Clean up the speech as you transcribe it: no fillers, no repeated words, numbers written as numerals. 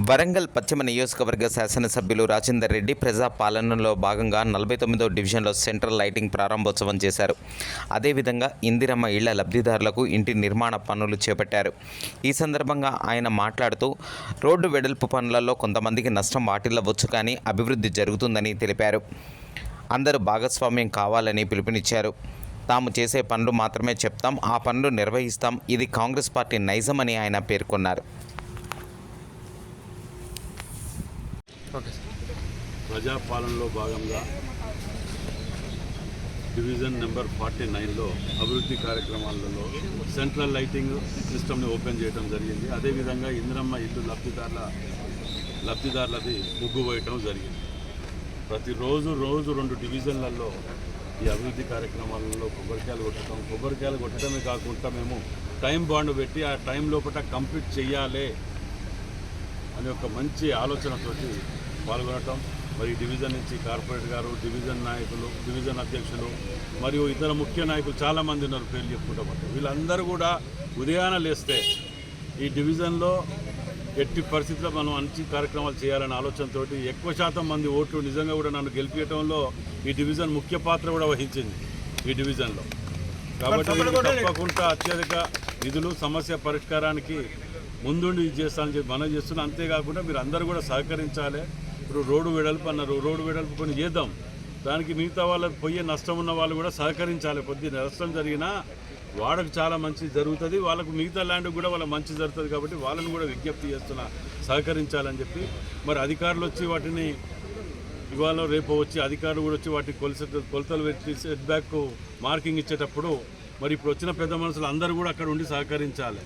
వరంగల్ పశ్చిమ నియోజకవర్గ శాసనసభ్యులు రాజేందర్ రెడ్డి ప్రజా పాలనలో భాగంగా 49వ డివిజన్లో సెంట్రల్ లైటింగ్ ప్రారంభోత్సవం చేశారు. అదేవిధంగా ఇందిరమ్మ ఇళ్ల లబ్ధిదారులకు ఇంటి నిర్మాణ పనులు చేపట్టారు. ఈ సందర్భంగా ఆయన మాట్లాడుతూ రోడ్డు వెడల్పు పనులలో కొంతమందికి నష్టం వాటిల్లవచ్చు, కానీ అభివృద్ధి జరుగుతుందని తెలిపారు. అందరూ భాగస్వామ్యం కావాలని పిలుపునిచ్చారు. తాము చేసే పనులు మాత్రమే చెప్తాం, ఆ పనులు నిర్వహిస్తాం. ఇది కాంగ్రెస్ పార్టీ నైజమని ఆయన పేర్కొన్నారు. ప్రజాపాలనలో భాగంగా డివిజన్ నెంబర్ 49లో అభివృద్ధి కార్యక్రమాలలో సెంట్రల్ లైటింగ్ సిస్టమ్ని ఓపెన్ చేయడం జరిగింది. అదేవిధంగా ఇందిరమ్మ ఇల్లు లబ్ధిదారులది ముగ్గు వేయటం జరిగింది. ప్రతిరోజు 2 డివిజన్లలో ఈ అభివృద్ధి కార్యక్రమాలలో కొబ్బరికాయలు కొట్టడమే కాకుండా మేము టైం బాండ్ పెట్టి ఆ టైం లోపల కంప్లీట్ చేయాలి అనే ఒక మంచి ఆలోచనతోటి పాల్గొనటం. మరి డివిజన్ నుంచి కార్పొరేటర్ గారు, డివిజన్ నాయకులు, డివిజన్ అధ్యక్షులు మరియు ఇతర ముఖ్య నాయకులు చాలామంది ఉన్నారు, పేర్లు చెప్పుకుంటామంటే వీళ్ళందరూ కూడా ఉదయాన లేస్తే ఈ డివిజన్లో ఎట్టి పరిస్థితుల్లో మనం మంచి కార్యక్రమాలు చేయాలనే ఆలోచనతో ఎక్కువ శాతం మంది ఓట్లు నిజంగా కూడా నన్ను గెలిపించడంలో ఈ డివిజన్ ముఖ్య పాత్ర కూడా వహించింది ఈ డివిజన్లో. కాబట్టి తప్పకుండా అత్యధిక నిధులు సమస్య పరిష్కారానికి ముందుండి చేస్తానని చెప్పి మనం చేస్తున్నాం. అంతేకాకుండా మీరు అందరూ కూడా సహకరించాలి. ఇప్పుడు రోడ్డు వెడల్పు అన్నారు, రోడ్డు వెడల్పు కొన్ని చేద్దాం, దానికి మిగతా వాళ్ళకి పోయే నష్టం ఉన్న వాళ్ళు కూడా సహకరించాలి. కొద్దిగా నష్టం జరిగినా వాడకు చాలా మంచి జరుగుతుంది, వాళ్ళకు మిగతా ల్యాండ్కి కూడా వాళ్ళకి మంచి జరుగుతుంది. కాబట్టి వాళ్ళని కూడా విజ్ఞప్తి చేస్తున్నా, సహకరించాలని చెప్పి. మరి అధికారులు వచ్చి వాటిని ఇవాళ రేపు వచ్చి అధికారులు కూడా వచ్చి వాటిని కొలతలు పెట్టి సెట్ బ్యాక్ మార్కింగ్ ఇచ్చేటప్పుడు మరి ఇప్పుడు వచ్చిన పెద్ద మనుషులు అందరూ కూడా అక్కడ ఉండి సహకరించాలి.